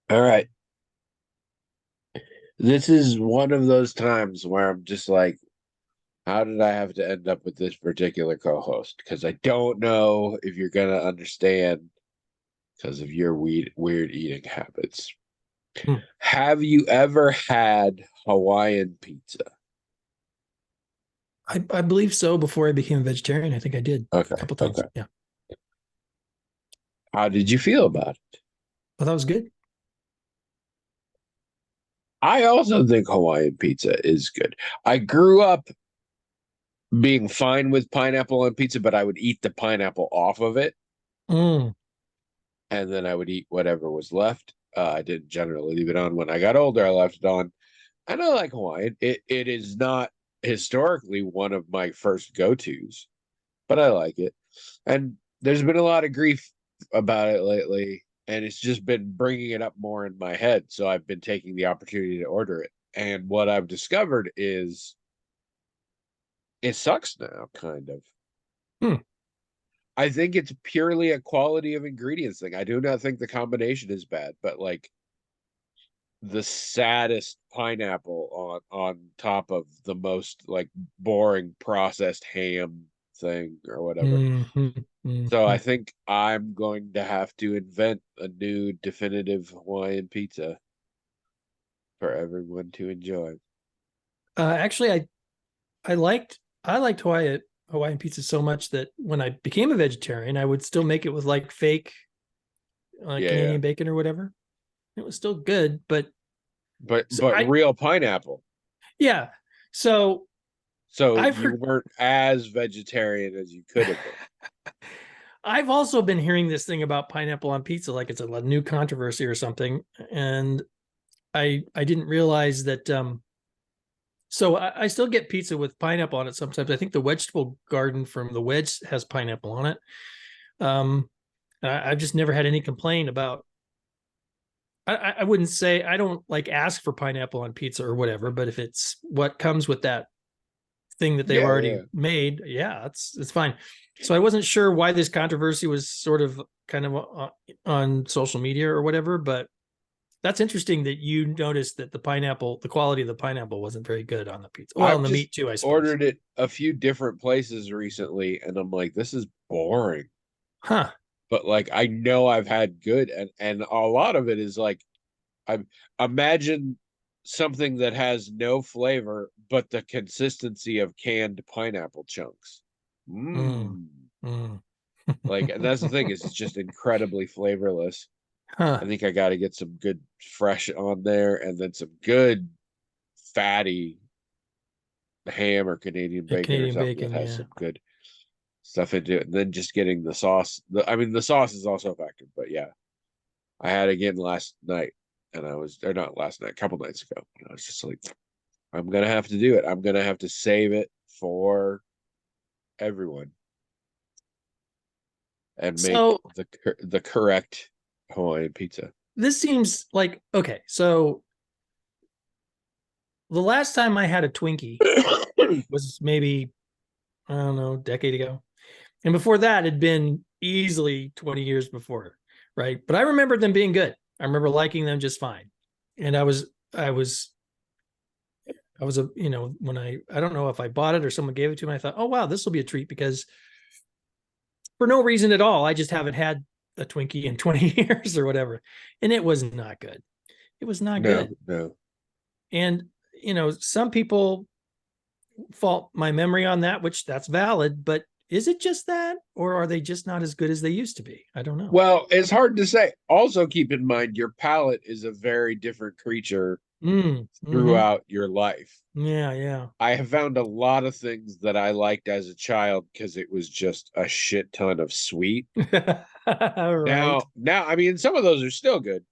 All right. This is one of those times where I'm just like, how did I have to end up with this particular co-host? Because I don't know if you're gonna understand because of your weird eating habits. Hmm. Have you ever had Hawaiian pizza? I believe so before I became a vegetarian. I think I did a Okay, couple times. okay. Yeah. How did you feel about it? But that was good. I also think Hawaiian pizza is good. I grew up being fine with pineapple on pizza, but I would eat the pineapple off of it, Mm. and then I would eat whatever was left. I didn't generally leave it on. When I got older, I left it on. And I like Hawaiian. It is not historically one of my first go-tos, but I like it. And there's been a lot of grief about it lately, and it's just been bringing it up more in my head. So I've been taking the opportunity to order it. And what I've discovered is it sucks now, kind of. Hmm. I think it's purely a quality of ingredients thing. I do not think the combination is bad, but like the saddest pineapple on top of the most like boring processed ham thing or whatever. Mm-hmm. So Mm-hmm. I think I'm going to have to invent a new definitive Hawaiian pizza for everyone to enjoy. Actually, I liked Hawaiian pizza so much that when I became a vegetarian, I would still make it with like fake Yeah, yeah. Canadian bacon or whatever. It was still good, but But so but real pineapple. yeah. So So I've you heard weren't as vegetarian as you could have been. I've also been hearing this thing about pineapple on pizza, like it's a new controversy or something, and I didn't realize that. So I still get pizza with pineapple on it sometimes. I think the vegetable garden from the Wedge has pineapple on it. Um, I've just never had any complaint about. I wouldn't say I don't like ask for pineapple on pizza or whatever, but if it's what comes with that thing that they've Yeah, already yeah. made, yeah, it's fine. So I wasn't sure why this controversy was sort of kind of on social media or whatever, but that's interesting that you noticed that the quality of the pineapple wasn't very good on the pizza. Well, I've and the just meat too, I suppose. ordered it a few different places recently, and I'm like, this is boring. Huh. But like, I know I've had good, and a lot of it is like, I imagine something that has no flavor, but the consistency of canned pineapple chunks. Mm, Mmm. mm. Like, and that's the thing is, it's just incredibly flavorless. I Huh. think I got to get some good fresh on there, and then some good fatty ham or Canadian Yeah, bacon or Canadian something that bacon, has yeah. some good stuff into it. And then just getting the sauce. I mean, the sauce is also a factor, but yeah, I had it again last night, and or not last night, a couple nights ago. And I was just like, I'm gonna have to do it. I'm gonna have to save it for everyone and make So the correct Hawaiian pizza. this seems like okay. So the last time I had a Twinkie was maybe, I don't know, a decade ago. And before that had been easily 20 years before, right? But I remember them being good. I remember liking them just fine. And I was when I don't know if I bought it or someone gave it to me, I thought, oh wow, this will be a treat because for no reason at all, I just haven't had a Twinkie in 20 years or whatever. And it was not good. It was not No, good. no. And some people fault my memory on that, which that's valid, but is it just that or are they just not as good as they used to be? I don't know. Well, it's hard to say. Also, keep in mind your palate is a very different creature Mm-hmm. throughout your life. Yeah, yeah. I have found a lot of things that I liked as a child because it was just a shit ton of sweet. Right. Now, I mean, some of those are still good,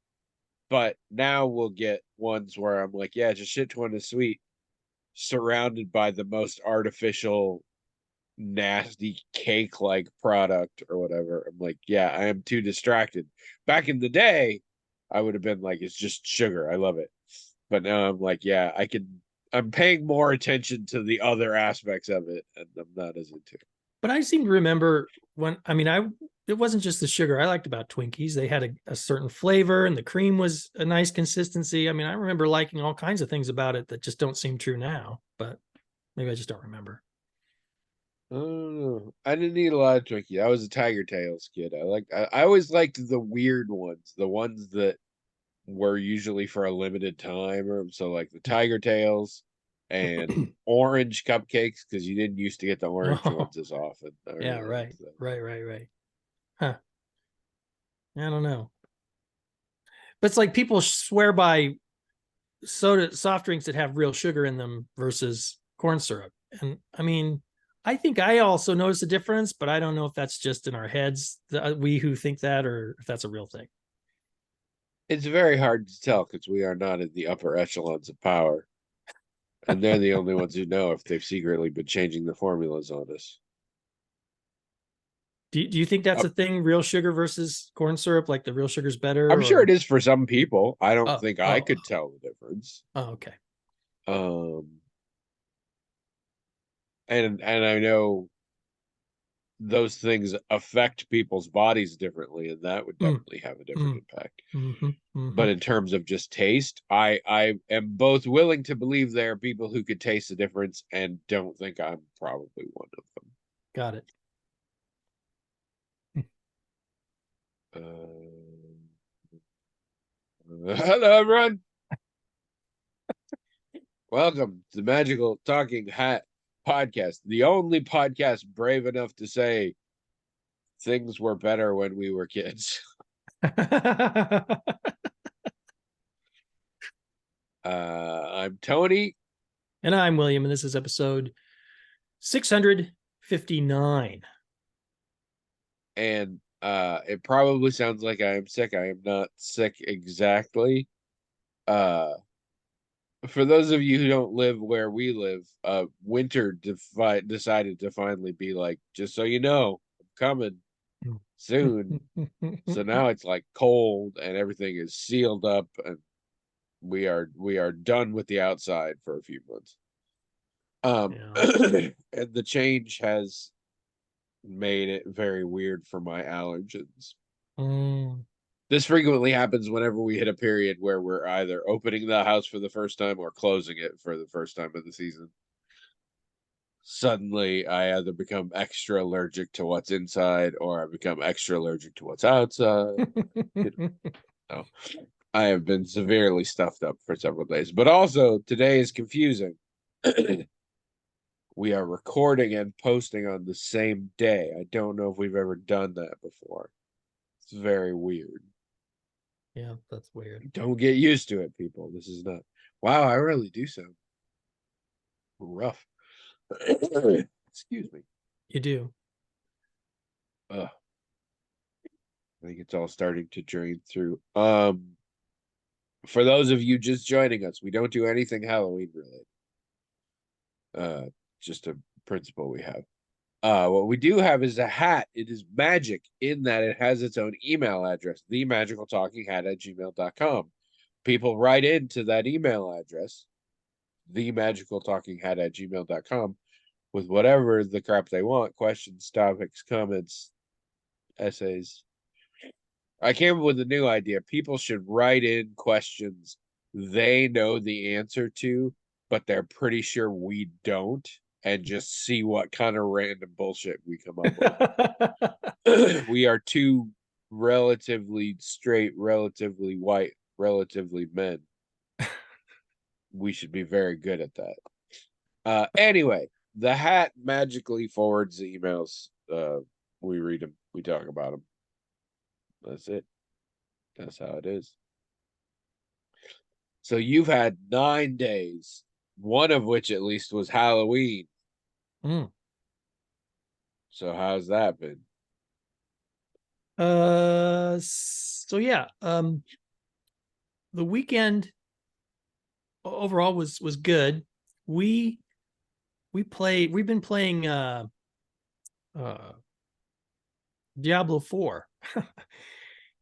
but now we'll get ones where I'm like, yeah, just shit ton of sweet, surrounded by the most artificial, nasty cake-like product or whatever. I'm like, yeah, I am too distracted. Back in the day, I would have been like, it's just sugar. I love it. But now I'm like, yeah, I'm paying more attention to the other aspects of it, and I'm not as into it. But I seem to remember when, I mean, it wasn't just the sugar I liked about Twinkies. They had a certain flavor, and the cream was a nice consistency. I mean, I remember liking all kinds of things about it that just don't seem true now, but maybe I just don't remember. I don't know. I didn't eat a lot of Twinkies. I was a Tiger Tails kid. I always liked the weird ones, the ones that were usually for a limited time, or so like the Tiger Tails and orange cupcakes, because you didn't used to get the orange Oh, ones as often. I yeah, really right, liked them. right. Huh. I don't know. But it's like people swear by soft drinks that have real sugar in them versus corn syrup. And I mean, I think I also notice a difference, but I don't know if that's just in our heads, we who think that, or if that's a real thing. It's very hard to tell because we are not in the upper echelons of power, and they're the only ones who know if they've secretly been changing the formulas on us. Do you think that's Uh, a thing? Real sugar versus corn syrup? Like the real sugar's better, I'm sure it or is for some people. I don't oh think I oh could tell the difference. okay. Um, and I know those things affect people's bodies differently, and that would Mm, definitely have a different mm, impact. mm-hmm. But in terms of just taste, I am both willing to believe there are people who could taste the difference and don't think I'm probably one of them. Got it. Hello, everyone. Welcome to the Magical Talking Hat podcast, the only podcast brave enough to say things were better when we were kids. I'm Tony, And I'm William, and this is episode 659. and it probably sounds like I am sick. I am not sick exactly. Uh, for those of you who don't live where we live, winter decided to finally be like, just so you know, I'm coming soon. So now it's like cold and everything is sealed up, and we are done with the outside for a few months. Yeah. And the change has made it very weird for my allergens. Mm. This frequently happens whenever we hit a period where we're either opening the house for the first time or closing it for the first time of the season. Suddenly, I either become extra allergic to what's inside or I become extra allergic to what's outside. So I have been severely stuffed up for several days. But also, today is confusing. We are recording and posting on the same day. I don't know if we've ever done that before. It's very weird. Yeah, that's weird. Don't get used to it, people. This is not. Wow, I really do sound rough. Excuse me. You do. Ugh. I think it's all starting to drain through. For those of you just joining us, we don't do anything Halloween related. Just a principle we have. What we do have is a hat. It is magic in that it has its own email address, themagicaltalkinghat@gmail.com. People write into that email address, themagicaltalkinghat@gmail.com, with whatever the crap they want, questions, topics, comments, essays. I came up with a new idea. People should write in questions they know the answer to, but they're pretty sure we don't, and just see what kind of random bullshit we come up with. We are two relatively straight, relatively white, relatively men. We should be very good at that. Anyway, the hat magically forwards the emails. We read them, we talk about them. That's it. That's how it is. So you've had 9 days, one of which at least was Halloween. Mm. So how's that been? So yeah, the weekend overall was good. We we've been playing uh Diablo 4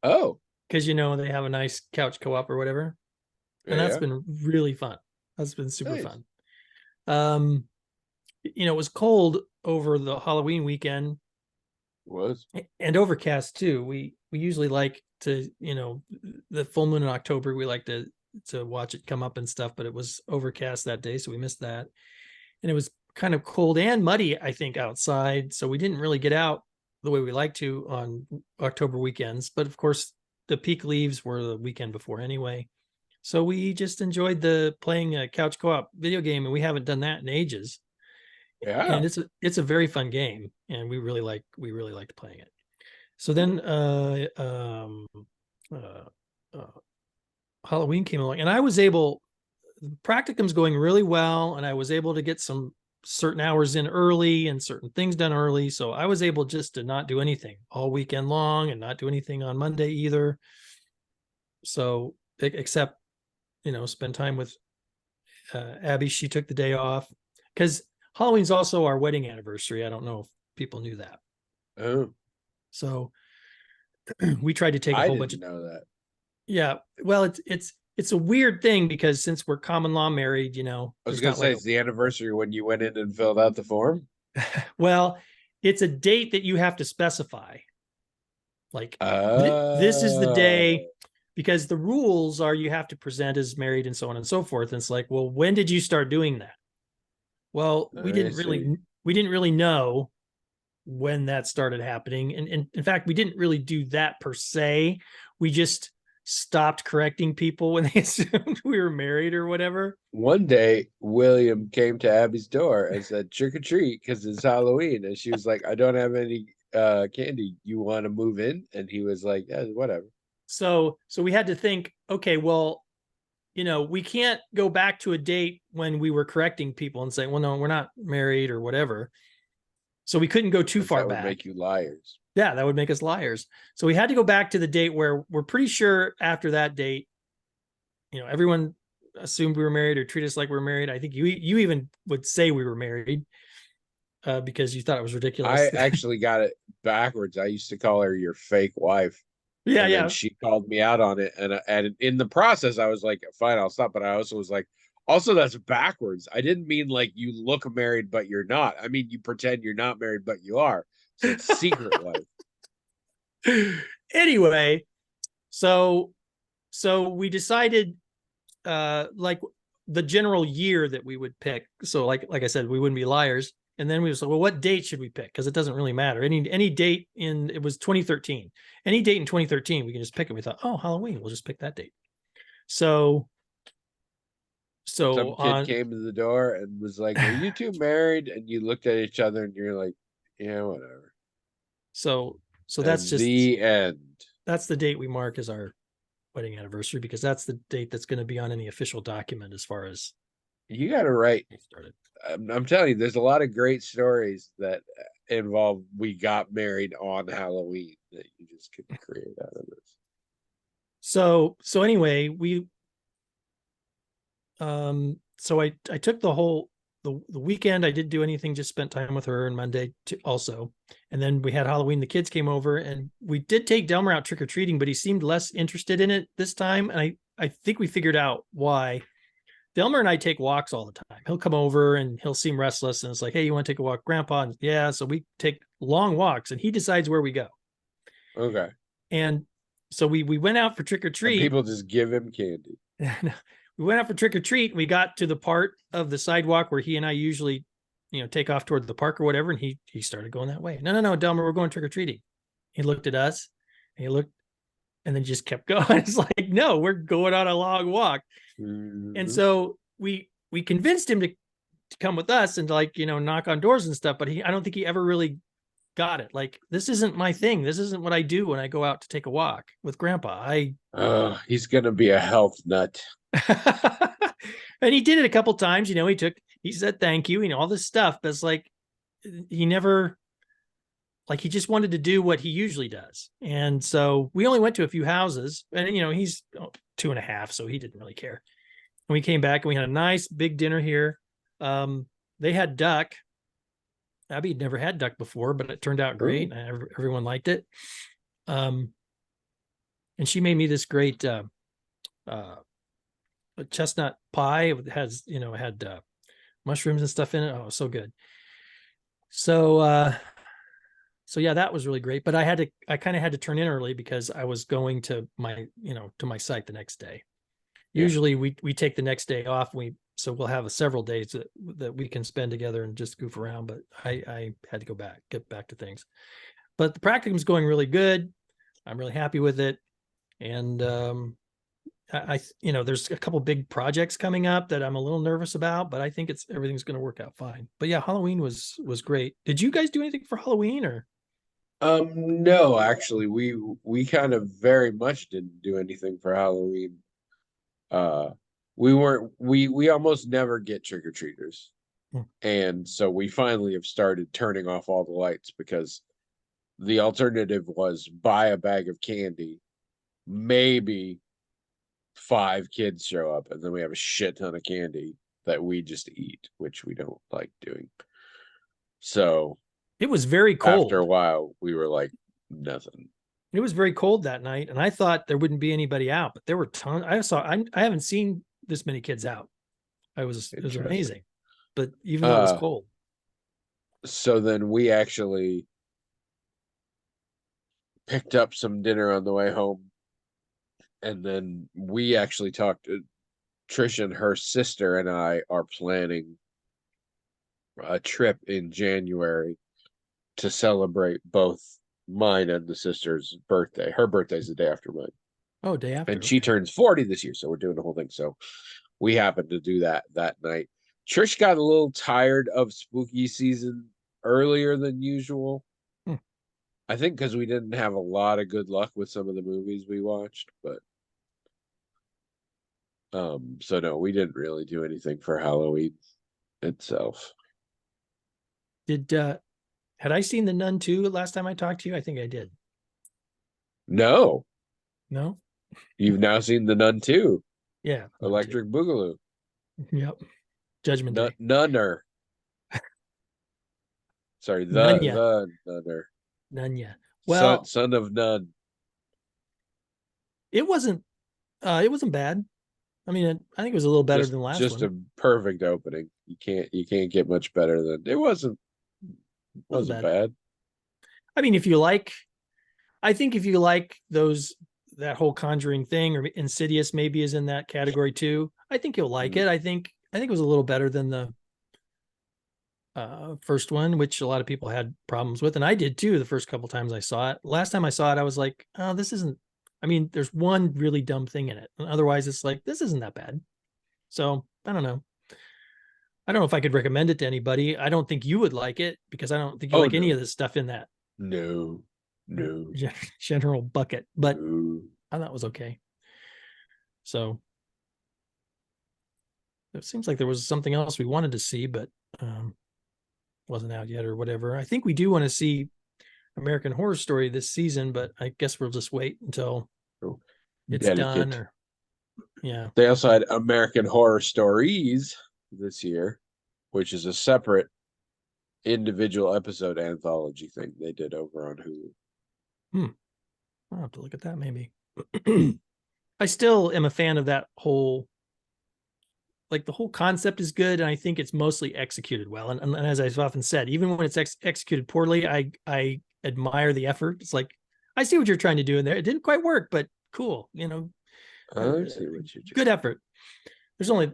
Oh, because they have a nice couch co-op or whatever. And that's yeah, been really fun. That's been super nice. fun. It was cold over the Halloween weekend, Was. and overcast too. We usually like to, the full moon in October, we like to watch it come up and stuff, but it was overcast that day, so we missed that. And it was kind of cold and muddy, I think, outside, so we didn't really get out the way we like to on October weekends. But of course, the peak leaves were the weekend before anyway. So we just enjoyed the playing a couch co-op video game, and we haven't done that in ages. Yeah. And it's a very fun game, and we really liked playing it. So then uh, uh, Halloween came along, and I was able, practicum's going really well, and I was able to get some certain hours in early and certain things done early. So I was able just to not do anything all weekend long and not do anything on Monday either. So except, spend time with Abby. She took the day off because Halloween's also our wedding anniversary. I don't know if people knew that. Oh, So we tried to take a I whole didn't bunch of, know that. yeah. Well, it's a weird thing because since we're common law married, I was there's gonna not like say it's the anniversary when you went in and filled out the form. well, it's a date that you have to specify. Like this is the day, Oh, because the rules are you have to present as married and so on and so forth. And it's like, well, when did you start doing that? Well, I see. we didn't really know when that started happening. And in fact, we didn't really do that per se. We just stopped correcting people when they assumed we were married or whatever. One day, William came to Abby's door and said, "Trick or treat," because it's Halloween, and she was like, "I don't have any candy. You want to move in?" And he was like, "Yeah, whatever." So we had to think, okay, well, we can't go back to a date when we were correcting people and say, well, no, we're not married or whatever. So we couldn't go too Because far that would back. make you liars. Yeah, that would make us liars. So we had to go back to the date where we're pretty sure after that date, everyone assumed we were married or treat us like we were married. I think you even would say we were married because you thought it was ridiculous. I actually got it backwards. I used to call her your fake wife, Yeah, and then yeah. she called me out on it. And in the process, I was like, "Fine, I'll stop." But I also was like, "Also, that's backwards. I didn't mean like you look married but you're not. I mean you pretend you're not married but you are. So it's secret wife." Anyway, so we decided like the general year that we would pick. So like I said, we wouldn't be liars. And then we was like, well, what date should we pick? Because it doesn't really matter. Any date in, it was 2013. Any date in 2013, we can just pick it. We thought, oh, Halloween, we'll just pick that date. So Some kid on came to the door and was like, "Are you two married?" And you looked at each other and you're like, "Yeah, whatever." so And the end. that's the date we mark as our wedding anniversary, because that's the date that's going to be on any official document as far as You got to write. it started. I'm telling you, there's a lot of great stories that involve we got married on Halloween that you just could create out of this. So anyway, so I took the weekend. I didn't do anything, just spent time with her, and Monday also. And then we had Halloween. The kids came over, and we did take Delmer out trick-or-treating, but he seemed less interested in it this time. And I think we figured out why. Delmer and I take walks all the time. He'll come over and he'll seem restless, and it's like, hey, you want to take a walk, Grandpa? And yeah, so we take long walks, and he decides where we go. Okay. And so we went out for And trick-or-treat. people just give him candy. We went out for trick or treat. We got to the part of the sidewalk where he and I usually, take off toward the park or whatever. And he started going that way. No, Delmer, we're going trick or treating. He looked at us and he looked and then just kept going. It's like, no, we're going on a long walk. Mhm. And so we convinced him to come with us and to, knock on doors and stuff. But I don't think he ever really got it. Like, this isn't my thing. This isn't what I do when I go out to take a walk with Grandpa. Oh, he's gonna be a health nut. And he did it a couple times. He said thank you, all this stuff. But it's like he never, he just wanted to do what he usually does. And so we only went to a few houses, and he's 2.5, so he didn't really care. And we came back and we had a nice big dinner here. They had duck. Abby had never had duck before, but it turned out great. Everyone liked it. And she made me this great chestnut pie. It has, had mushrooms and stuff in it. Oh, so good. So so yeah, that was really great. But I kind of had to turn in early because I was going to my, to my site the next day. Yeah. Usually we take the next day off. So we'll have several days that we can spend together and just goof around. But I had to get back to things. But the practicum's going really good. I'm really happy with it. And there's a couple big projects coming up that I'm a little nervous about, but I think everything's going to work out fine. But yeah, Halloween was great. Did you guys do anything for Halloween or? No, actually, we kind of very much didn't do anything for Halloween. We weren't we almost never get trick-or-treaters. Hmm. And so we finally have started turning off all the lights because the alternative was buy a bag of candy, maybe 5 kids show up, and then we have a shit ton of candy that we just eat, which we don't like doing. So It was very after a cold. while, we were like, nothing. It was very cold that night, and I thought there wouldn't be anybody out, but there were tons. I haven't seen this many kids out. It was Interesting. amazing, but even though it was cold. So then we actually picked up some dinner on the way home, and then we actually talked. Trish and her sister and I are planning a trip in January to celebrate both mine and the sister's birthday. Her birthday's the day after mine. Oh, day after. And she Okay. turns 40 this year, so we're doing the whole thing. So we happened to do that night. Trish got a little tired of spooky season earlier than usual. Hmm. I think because we didn't have a lot of good luck with some of the movies we watched, but so no, we didn't really do anything for Halloween itself. Had I seen The Nun 2 last time I talked to you? I think I did. No, No? you've now seen The Nun 2, Yeah. Electric Boogaloo. Yep. Judgment Day. Nunner. Sorry, Nunya. the Nunner. Nunya. Well, son of Nun. it wasn't bad. I mean, I think it was a little better than the last just one. a perfect opening. You can't get much better than it. Wasn't bad. I mean, I think if you like that whole Conjuring thing, or Insidious maybe is in that category too, I think you'll like it. I think it was a little better than the first one, which a lot of people had problems with, and I did too the first couple times I saw it. Last time I saw it, I was like, oh, this isn't. I mean, there's one really dumb thing in it, and otherwise, it's like this isn't that bad. So I don't know. I don't know if I could recommend it to anybody. I don't think you would like it because I don't think you like any of the stuff in that. No. General bucket, but I thought it was okay. So it seems like there was something else we wanted to see, but wasn't out yet or whatever. I think we do want to see American Horror Story this season, but I guess we'll just wait until it's done. Or yeah. They also had American Horror Stories this year, which is a separate individual episode anthology thing they did over on Hulu. I'll have to look at that maybe. I still am a fan of that whole, like the whole concept is good, and I think it's mostly executed well. And as I've often said, even when it's executed poorly, I admire the effort. It's like, I see what you're trying to do in there. It didn't quite work, but cool. I see what you're good effort. There's only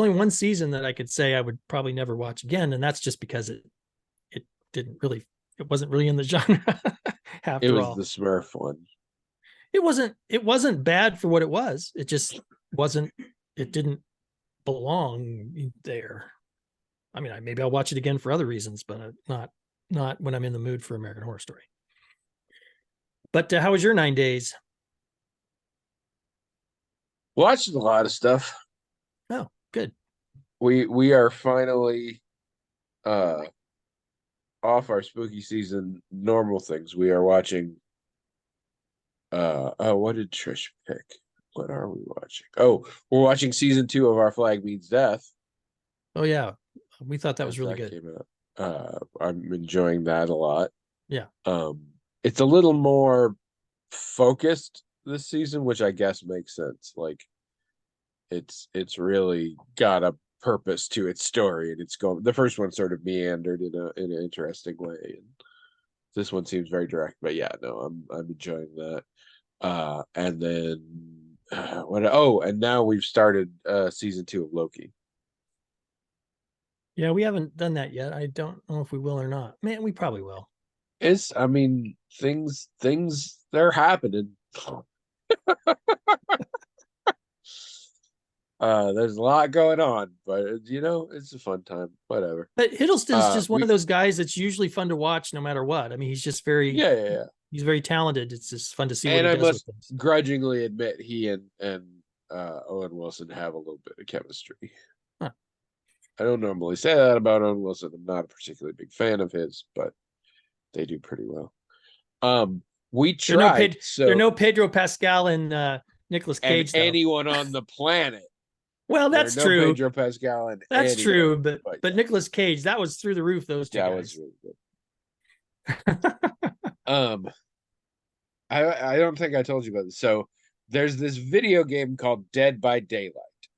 one season that I could say I would probably never watch again, and that's just because it wasn't really in the genre. It was the Smurf one. It wasn't bad for what it was. It just wasn't. It didn't belong there. I mean, maybe I'll watch it again for other reasons, but not when I'm in the mood for American Horror Story. But how was your 9 days? Watched a lot of stuff. Oh, good. We are finally off our spooky season normal things. We are watching what did Trish pick? What are we watching? Oh, we're watching season 2 of Our Flag Means Death. Oh yeah. We thought that was really good. Came out. I'm enjoying that a lot. Yeah. It's a little more focused this season, which I guess makes sense. Like it's really got a purpose to its story, and it's going. The first one sort of meandered in an interesting way, and This one seems very direct, but yeah, no, I'm enjoying that. And then what? Oh, and now we've started season 2 of Loki. Yeah, we haven't done that yet. I don't know if we will or not. Man, we probably will. I mean, things they're happening. There's a lot going on, but it's a fun time. Whatever. But Hiddleston's just one of We those guys that's usually fun to watch no matter what. I mean, he's just very Yeah, yeah, yeah. he's very talented. It's just fun to see what And he I does with must things. grudgingly admit he and Owen Wilson have a little bit of chemistry. Huh. I don't normally say that about Owen Wilson. I'm not a particularly big fan of his, but they do pretty well. We tried There are so no Pedro Pascal and Nicolas and Cage though. anyone on the planet. Well, There are that's no true. Pedro Pascal and That's anyone. true. But Yeah, Nicolas Cage, that was through the roof. Those two that guys. was really good. Um, I don't think I told you about this. So there's this video game called Dead by Daylight.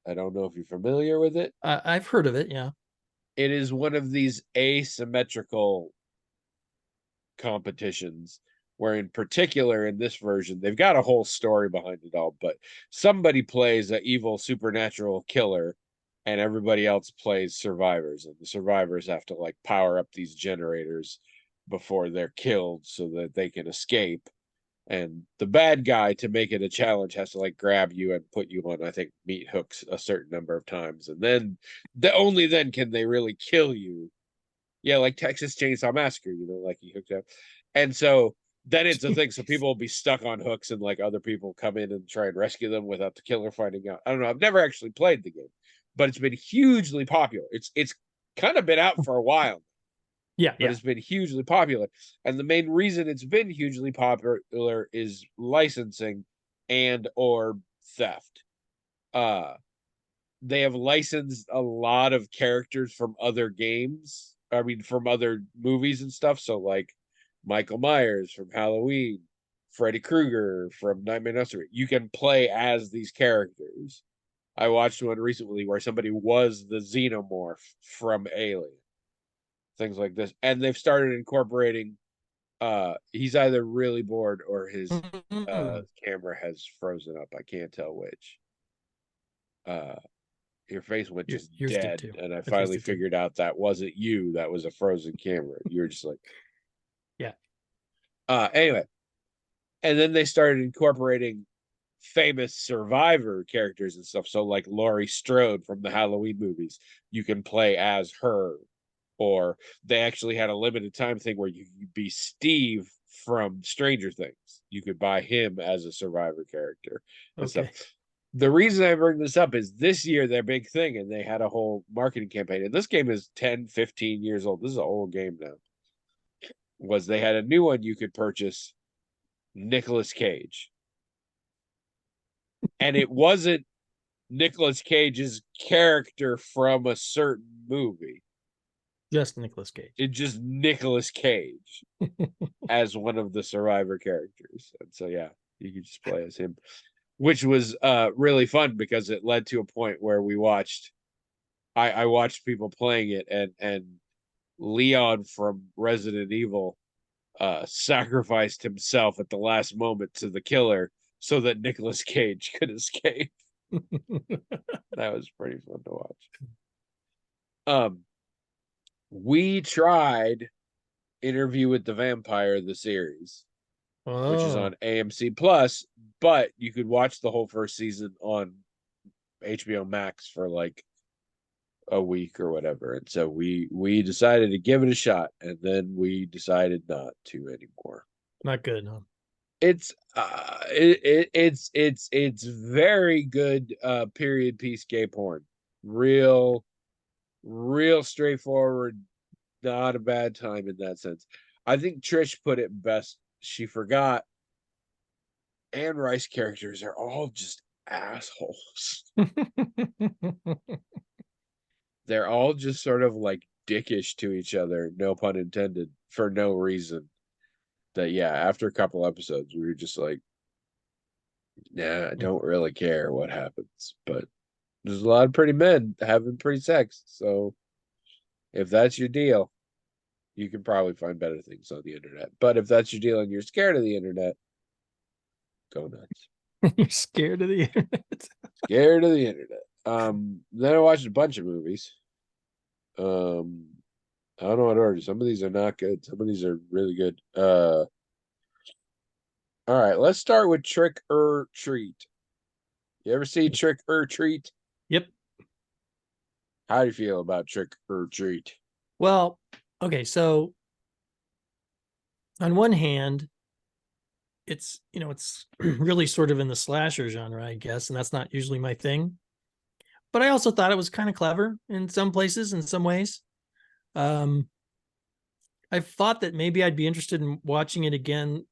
I don't know if you're familiar with it. I've heard of it. Yeah. It is one of these asymmetrical competitions where, in particular, in this version, they've got a whole story behind it all, but somebody plays an evil supernatural killer and everybody else plays survivors, and the survivors have to like power up these generators before they're killed so that they can escape. And the bad guy, to make it a challenge, has to like grab you and put you on, I think, meat hooks a certain number of times, and then only then can they really kill you. Yeah, like Texas Chainsaw Massacre, like he hooked up. And so then it's a thing. So people will be stuck on hooks and like other people come in and try and rescue them without the killer finding out. I don't know. I've never actually played the game, but it's been hugely popular. It's kind of been out for a while, Yeah. but it's been hugely popular. And the main reason it's been hugely popular is licensing and or theft. They have licensed a lot of characters from other games. I mean, from other movies and stuff. So like Michael Myers from Halloween, Freddy Krueger from Nightmare on Elm Street. You can play as these characters. I watched one recently where somebody was the xenomorph from Alien. Things like this. And they've started incorporating he's either really bored or his camera has frozen up. I can't tell which. Your face went just Yours did dead, too. and I Yours finally did too. figured out that wasn't you. That was a frozen camera. You were just like, Yeah. Anyway, and then they started incorporating famous survivor characters and stuff. So like Laurie Strode from the Halloween movies, you can play as her. Or they actually had a limited time thing where you could be Steve from Stranger Things. You could buy him as a survivor character and stuff. The reason I bring this up is this year their big thing, and they had a whole marketing campaign. And this game is 10, 15 years old. This is an old game now. Was they had a new one you could purchase, Nicolas Cage. And it wasn't Nicolas Cage's character from a certain movie. Just Nicolas Cage. It's just Nicolas Cage as one of the survivor characters. And so yeah, you could just play as him, which was really fun because it led to a point where I watched people playing it, and Leon from Resident Evil sacrificed himself at the last moment to the killer so that Nicolas Cage could escape. That was pretty fun to watch. We tried Interview with the Vampire, the series, which is on AMC Plus, but you could watch the whole first season on HBO Max for like a week or whatever. And so we decided to give it a shot, and then we decided not to anymore. Not good, huh? It's it's very good period piece gay porn. Real straightforward, not a bad time in that sense. I think Trish put it best. She forgot Anne Rice characters are all just assholes. They're all just sort of like dickish to each other, no pun intended, for no reason. That yeah, after a couple episodes, we were just like, nah, I don't really care what happens. But there's a lot of pretty men having pretty sex. So if that's your deal, You can probably find better things on the internet. But if that's your deal and you're scared of the internet, go nuts. You're scared of the internet. Scared of the internet. Then I watched a bunch of movies. I don't know what order. Some of these are not good. Some of these are really good. All right, let's start with Trick or Treat. You ever see Trick or Treat? Yep. How do you feel about Trick or Treat? Well, okay, so on one hand, it's it's really sort of in the slasher genre, I guess, and that's not usually my thing. But I also thought it was kind of clever in some places, in some ways. I thought that maybe I'd be interested in watching it again.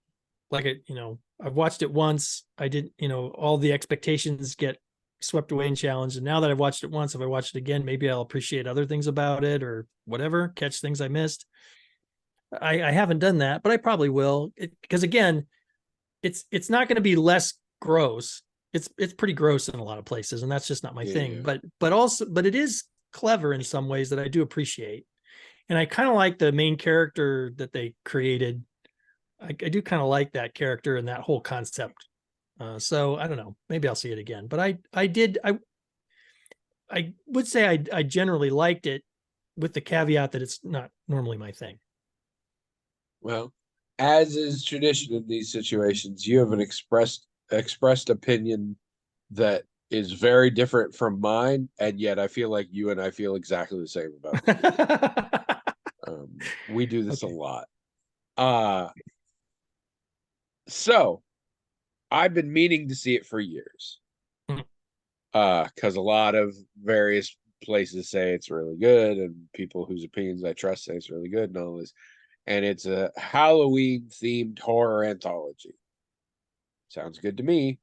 I've watched it once. I didn't, all the expectations get swept away and challenged. And now that I've watched it once, if I watch it again, maybe I'll appreciate other things about it or whatever, catch things I missed. I haven't done that, but I probably will, because again, it's not going to be less gross. It's pretty gross in a lot of places, and that's just not my thing. But it is clever in some ways that I do appreciate. And I kind of like the main character that they created. I do kind of like that character and that whole concept. So I don't know. Maybe I'll see it again. But I would say I generally liked it, with the caveat that it's not normally my thing. Well, as is tradition in these situations, you have an expressed opinion that is very different from mine, and yet I feel like you and I feel exactly the same about it. We do this a lot. So I've been meaning to see it for years. Because a lot of various places say it's really good, and people whose opinions I trust say it's really good and all this. And it's a Halloween themed horror anthology. Sounds good to me.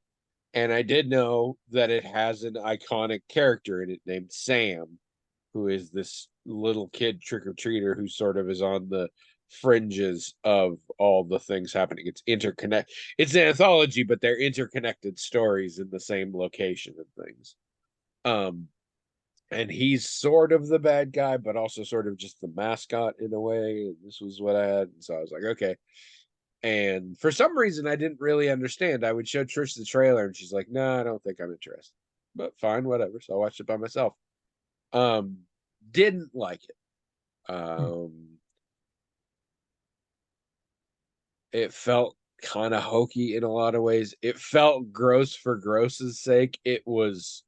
And I did know that it has an iconic character in it named Sam, who is this little kid trick-or-treater who sort of is on the fringes of all the things happening. It's it's an anthology, but they're interconnected stories in the same location and things. And he's sort of the bad guy, but also sort of just the mascot in a way. And this was what I had. And so I was like, okay. And for some reason, I didn't really understand. I would show Trish the trailer, and she's like, "No, I don't think I'm interested." But fine, whatever. So I watched it by myself. Didn't like it. It felt kind of hokey in a lot of ways. It felt gross for gross's sake. It was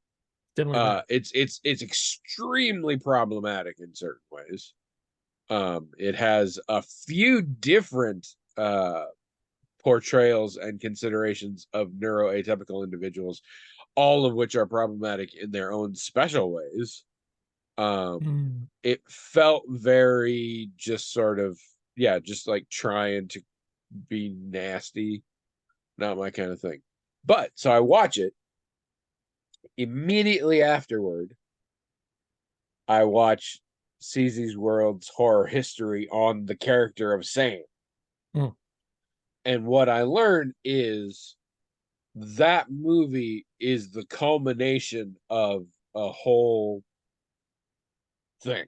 it's extremely problematic in certain ways. It has a few different portrayals and considerations of neuroatypical individuals, all of which are problematic in their own special ways. It felt very just sort of, just like trying to be nasty. Not my kind of thing. But so I watch it. Immediately afterward, I watch CZ's World's Horror History on the character of Sam. And what I learned is that movie is the culmination of a whole thing.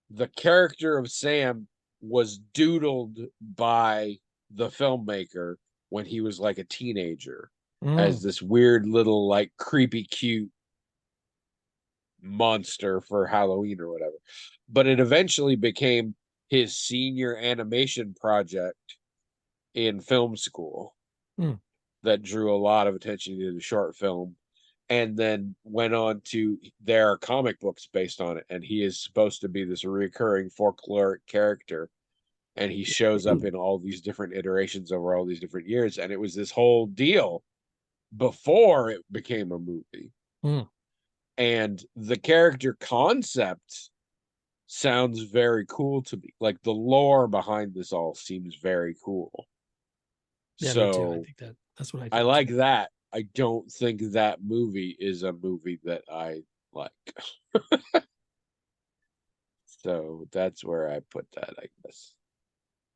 The character of Sam was doodled by the filmmaker when he was like a teenager as this weird little like creepy cute monster for Halloween or whatever. But it eventually became his senior animation project in film school that drew a lot of attention to the short film, and then went on to, there are comic books based on it, and he is supposed to be this recurring folkloric character, and he shows up in all these different iterations over all these different years, and it was this whole deal before it became a movie. And the character concept sounds very cool to me. Like the lore behind this all seems very cool. Yeah, me too. I think that's what I think. I like that. I don't think that movie is a movie that I like. So that's where I put that, I guess.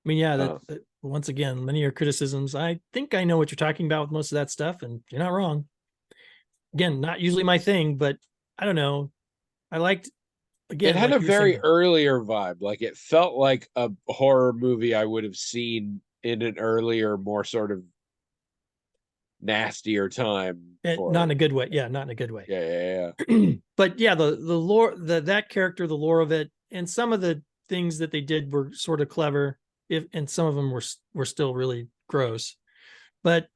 I mean, yeah, that once again, many of your criticisms, I think I know what you're talking about with most of that stuff, and you're not wrong. Again, not usually my thing, but I don't know. I liked It again, had a like you were very saying, earlier vibe. Like it felt like a horror movie I would have seen in an earlier, more sort of nastier time not in for a good way. Yeah, not in a good way. yeah, yeah, yeah. But yeah, the lore, that character, the lore of it, and some of the things that they did were sort of clever. If and some of them were still really gross. But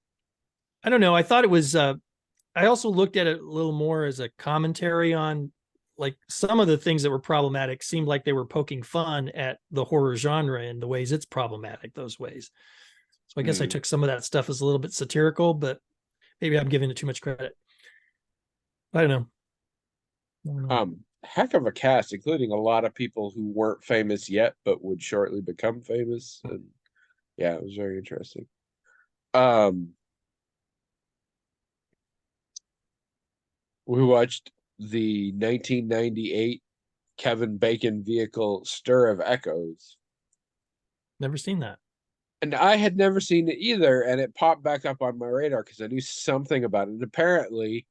I don't know. I thought it was. I also looked at it a little more as a commentary on, like, some of the things that were problematic seemed like they were poking fun at the horror genre and the ways it's problematic those ways. So I guess I Hmm. took some of that stuff as a little bit satirical, but maybe I'm giving it too much credit. I don't know. I don't know. Heck of a cast, including a lot of people who weren't famous yet but would shortly become famous. And yeah, it was very interesting. Um, we watched the 1998 Kevin Bacon vehicle Stir of Echoes. Never seen that. And I had never seen it either, and it popped back up on my radar because I knew something about it. And apparently,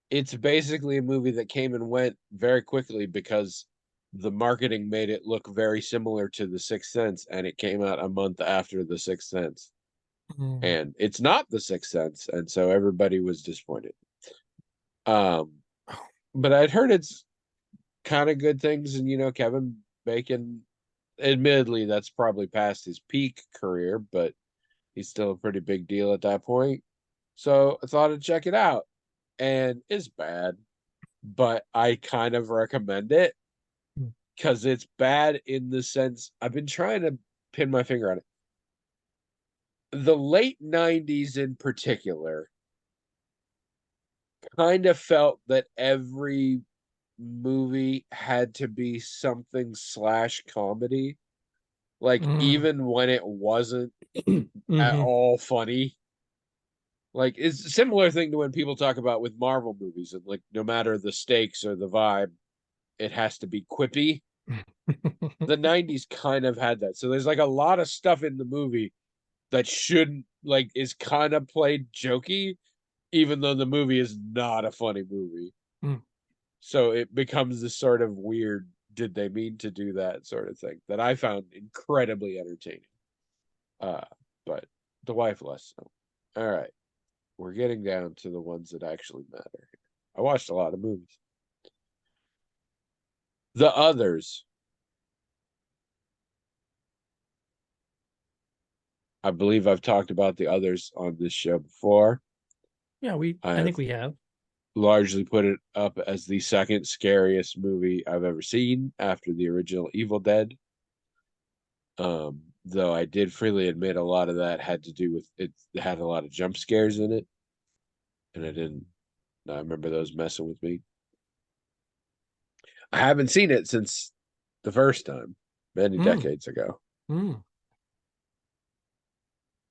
it's basically a movie that came and went very quickly because the marketing made it look very similar to The Sixth Sense, and it came out a month after The Sixth Sense. Mm. And it's not The Sixth Sense, and so everybody was disappointed. Um, but I'd heard it's kind of good things, and Kevin Bacon, admittedly, that's probably past his peak career, but he's still a pretty big deal at that point. So I thought I'd check it out. And it's bad, but I kind of recommend it Mm. because it's bad in the sense I've been trying to pin my finger on it. The late 90s in particular kind of felt that every movie had to be something slash comedy. Like Mm. even when it wasn't at Hmm. all funny. Like it's a similar thing to when people talk about with Marvel movies and like no matter the stakes or the vibe, it has to be quippy. The 90s kind of had that. So there's like a lot of stuff in the movie that shouldn't like is kind of played jokey, even though the movie is not a funny movie. Mm. So it becomes this sort of weird, did they mean to do that sort of thing that I found incredibly entertaining. Uh, but the wife less so. All right. We're getting down to the ones that actually matter. I watched a lot of movies. The Others. I believe I've talked about The Others on this show before. Yeah, I I think have we have. largely put it up as the second scariest movie I've ever seen after the original Evil Dead. Though I did freely admit a lot of that had to do with it had a lot of jump scares in it, and I remember those messing with me. I haven't seen it since the first time, many Mm. decades ago. Mm.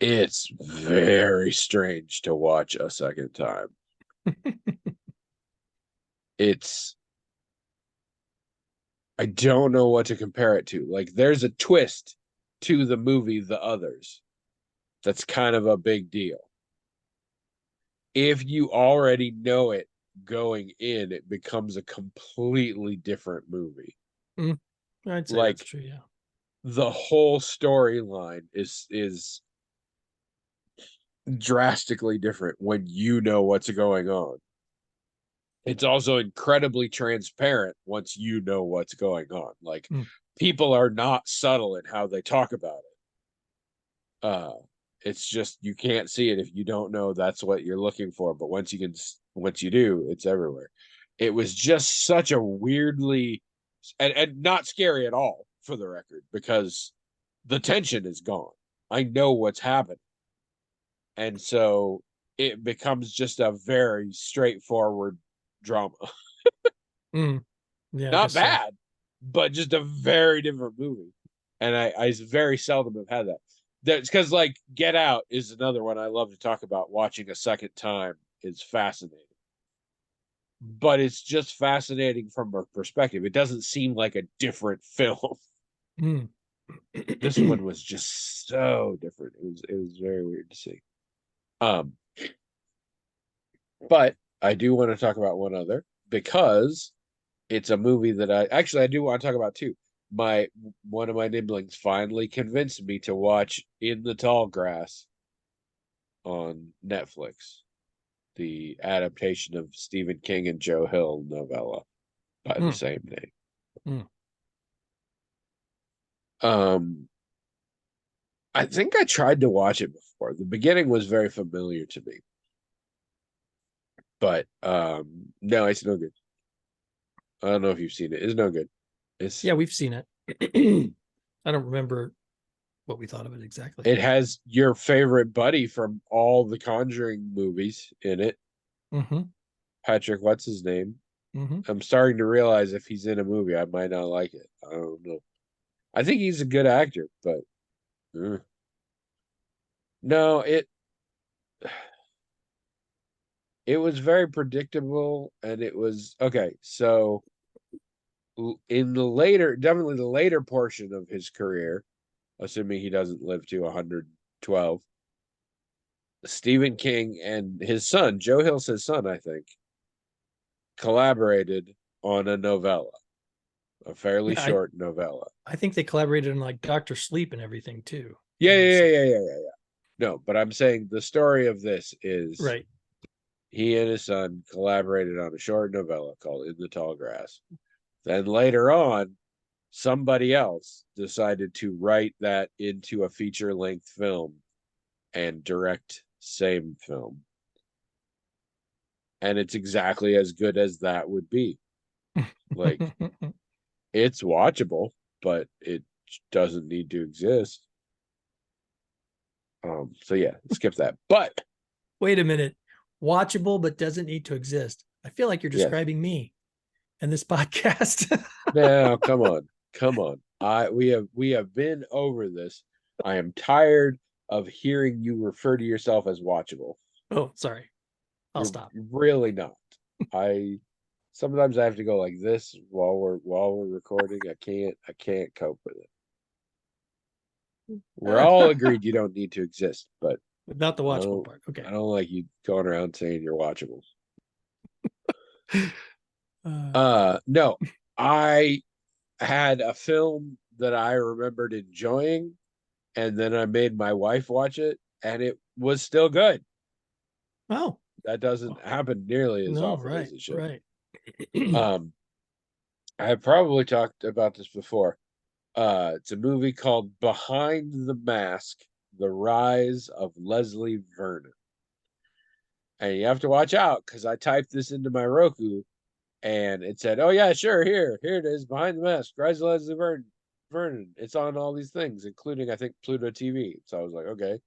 It's very strange to watch a second time. It's I don't know what to compare it to. Like there's a twist to the movie The Others. That's kind of a big deal. If you already know it going in, it becomes a completely different movie. Mm. I'd say that's Like true. Yeah. the whole storyline is drastically different when you know what's going on. It's also incredibly transparent once you know what's going on. Like Mm. people are not subtle in how they talk about it. It's just you can't see it if you don't know that's what you're looking for. But once you do, it's everywhere. It was just such a weirdly and not scary at all for the record because the tension is gone. I know what's happening, and so it becomes just a very straightforward drama. Mm. Yeah, I Not guess so. bad, but just a very different movie. And I very seldom have had that. That's because like Get Out is another one I love to talk about. Watching a second time is fascinating, but it's just fascinating from a perspective. It doesn't seem like a different film. Mm. This one was just so different. It was very weird to see. Um, but I do want to talk about one other because it's a movie that I do want to talk about too. My One of my nibblings finally convinced me to watch In the Tall Grass on Netflix, the adaptation of Stephen King and Joe Hill novella by the Hmm. same name. Hmm. Um, I think I tried to watch it before. The beginning was very familiar to me, but no, it's no good. I don't know if you've seen it. It's no good. It's Yeah, we've seen it. I don't remember what we thought of it exactly. it has your favorite buddy from all the Conjuring movies in it. Mm-hmm. Patrick, what's his name? Mm-hmm. I'm starting to realize if he's in a movie, I might not like it. I don't know. I think he's a good actor, but no, it was very predictable, and it was okay. So in the later, definitely the later portion of his career, assuming he doesn't live to 112, Stephen King and his son, Joe Hill's his son, I think, collaborated on a novella, a fairly Yeah, I, short novella. I think they collaborated on like Doctor Sleep and everything too. I Yeah, want to yeah, say. yeah, yeah, yeah, yeah. No, but I'm saying the story of this is Right. he and his son collaborated on a short novella called In the Tall Grass. Then later on, somebody else decided to write that into a feature length film and direct same film. And it's exactly as good as that would be. Like, it's watchable, but it doesn't need to exist. So yeah, skip that. But Wait a minute. Watchable but doesn't need to exist. I feel like you're yes, describing me and this podcast. now come on, come on. We have been over this. I am tired of hearing you refer to yourself as watchable. Oh, sorry. I'll You're stop. really not. I Sometimes I have to go like this while we're recording. I can't cope with it. We're all agreed you don't need to exist, but Not the I watchable don't part. Okay. I don't like you going around saying you're watchable. Uh, No. I had a film that I remembered enjoying, and then I made my wife watch it, and it was still good. oh, That doesn't happen nearly as no, often right, as it should. right. Um, I have probably talked about this before. It's a movie called Behind the Mask: The Rise of Leslie Vernon. And you have to watch out because I typed this into my Roku and it said, "Oh yeah, sure, here it is, Behind the Mask, Rise of Leslie Vernon. It's on all these things, including I think Pluto TV." So I was like, "Okay,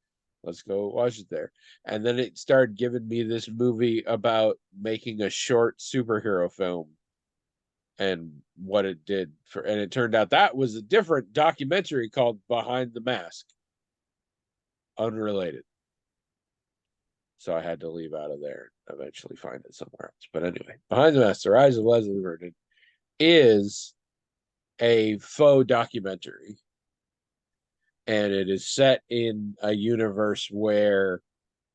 let's go watch it there." And then it started giving me this movie about making a short superhero film and what it did for, and it turned out that was a different documentary called Behind the Mask, unrelated. So I had to leave out of there and eventually find it somewhere else. But anyway, Behind the Mask: The Rise of Leslie Vernon is a faux documentary, and it is set in a universe where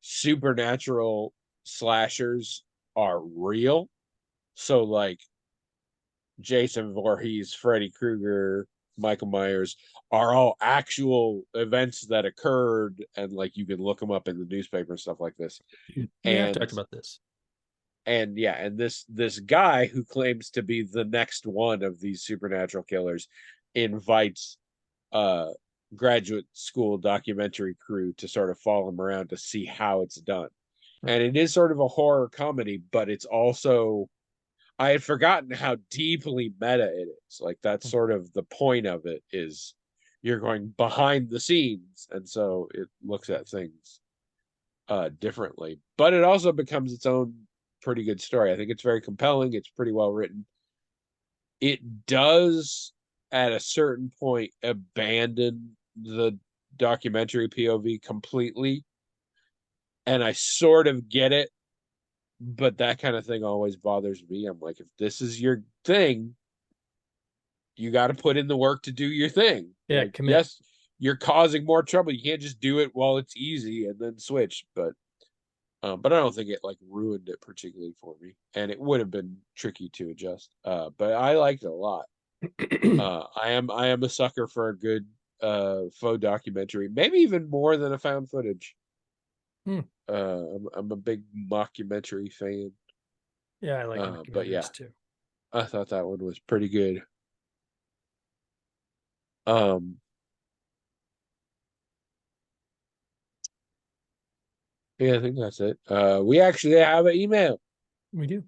supernatural slashers are real. So like Jason Voorhees, Freddy Krueger, Michael Myers are all actual events that occurred, and like you can look them up in the newspaper and stuff like this. We have And talked about this. yeah, and this guy who claims to be the next one of these supernatural killers invites uh graduate school documentary crew to sort of follow him around to see how it's done. Right. And it is sort of a horror comedy, but it's also, I had forgotten how deeply meta it is. Like that's sort of the point of it, is you're going behind the scenes, and so it looks at things differently. But it also becomes its own pretty good story. I think it's very compelling. It's pretty well written. It does at a certain point abandon the documentary POV completely, and I sort of get it, but that kind of thing always bothers me. I'm like, if this is your thing, you got to put in the work to do your thing. Yeah, Like, commit. yes, you're causing more trouble. You can't just do it while it's easy and then switch. But But I don't think it like ruined it particularly for me, and it would have been tricky to adjust. But I liked it a lot. I am a sucker for a good faux documentary, maybe even more than a found footage. Hmm. I'm a big mockumentary fan. Yeah, I like But yeah, documentaries too. I thought that one was pretty good. Um, yeah, I think that's it. We actually have an email. We do.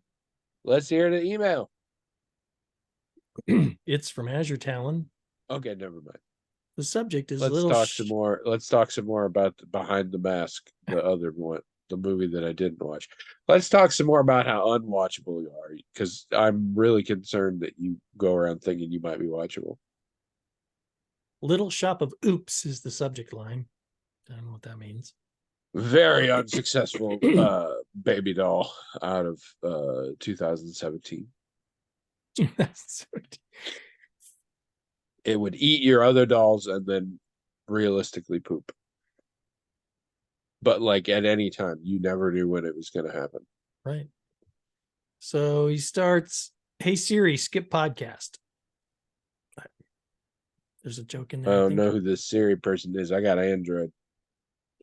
Let's hear the email. It's from Azure Talon. Okay, never mind. The subject is Let's little. talk some more. Let's talk some more about Behind the Mask, the other one, the movie that I didn't watch. Let's talk some more about how unwatchable you are, because I'm really concerned that you go around thinking you might be watchable. Little Shop of Oops is the subject line. I don't know what that means. Very unsuccessful baby doll out of 2017. It would eat your other dolls and then realistically poop. But like at any time, you never knew when it was going to happen. Right. So he starts, "Hey Siri, skip podcast." There's a joke in I there. I don't think. know who this Siri person is. I got Android.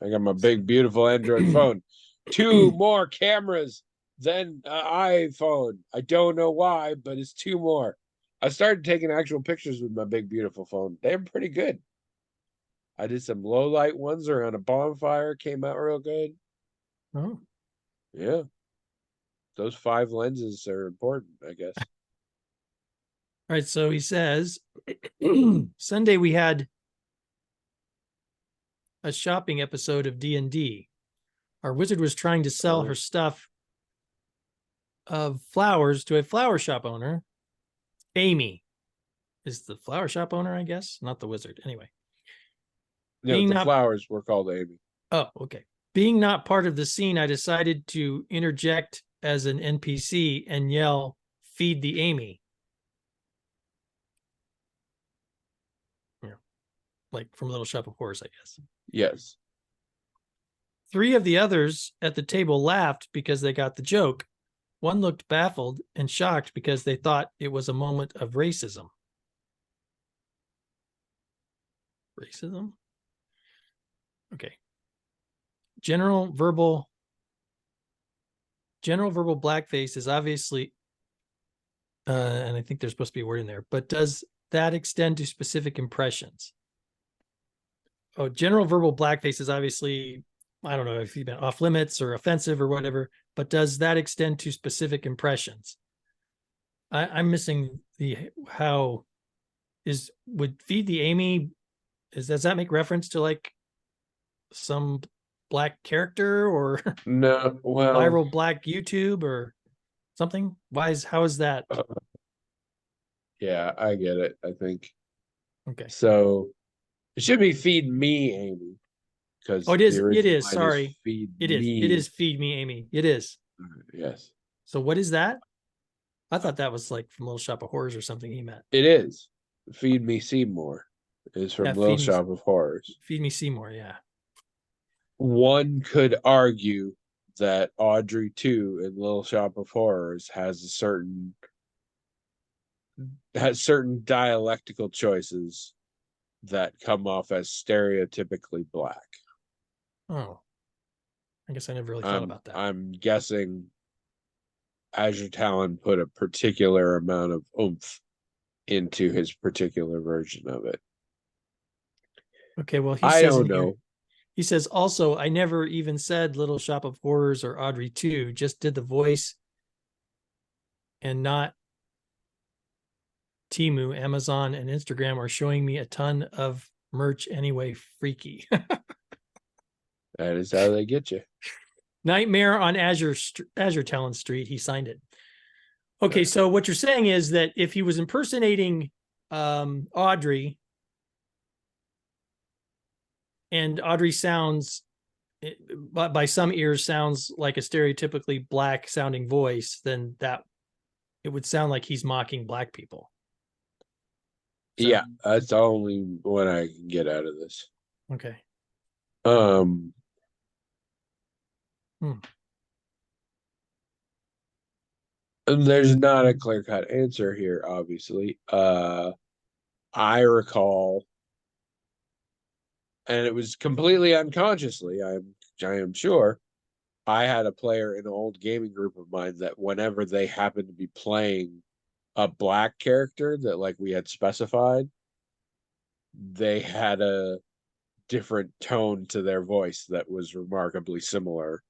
I got my big, beautiful Android phone. 2 more cameras than an iPhone. I don't know why, but it's 2 more. I started taking actual pictures with my big, beautiful phone. They're pretty good. I did some low light ones around a bonfire, came out real good. Oh, Yeah. Those 5 lenses are important, I guess. all right. So he says, Sunday we had a shopping episode of D&D. Our wizard was trying to sell her stuff of flowers to a flower shop owner. Amy is the flower shop owner, I guess, not the wizard. Anyway, No, the flowers were called Amy. Oh, okay. Being not part of the scene, I decided to interject as an NPC and yell, "Feed the Amy." Yeah, like from Little Shop of Horrors, I guess. Yes. 3 of the others at the table laughed because they got the joke. One looked baffled and shocked because they thought it was a moment of racism. Racism? Okay. General verbal blackface is obviously, and I think there's supposed to be a word in there, but does that extend to specific impressions? Oh, general verbal blackface is obviously, I don't know if you've been off limits or offensive or whatever, but does that extend to specific impressions? I'm missing the how is would Feed the Amy, does that make reference to like some black character or No, well, viral black YouTube or something? How is that? yeah, I get it, I think. Okay. So it should be Feed Me, Amy, because Oh, it the is. It original is. line Sorry. Feed It is. Me. It is Feed Me, Amy. It is. Yes. So what is that? I thought that was like from Little Shop of Horrors or something he meant. It is. Feed Me Seymour is from Little Shop of Horrors. Feed Me Seymour, yeah. One could argue that Audrey 2 in Little Shop of Horrors has certain dialectical choices that come off as stereotypically black. Oh, I guess I never really thought about that. I'm guessing Azure Talon put a particular amount of oomph into his particular version of it. Okay, well, I don't know. He says, also, I never even said Little Shop of Horrors or Audrey 2, just did the voice and not Temu. Amazon and Instagram are showing me a ton of merch anyway. Freaky. That is how they get you. Nightmare on Azure Talon Street. He signed it. Okay, so what you're saying is that if he was impersonating Audrey, and Audrey sounds, but by some ears sounds like a stereotypically black sounding voice, then that it would sound like he's mocking black people. Yeah, that's the only one I can get out of this. Okay. There's not a clear-cut answer here, obviously. I recall, and it was completely unconsciously, I am sure. I had a player in an old gaming group of mine that whenever they happened to be playing a black character that like we had specified, they had a different tone to their voice that was remarkably similar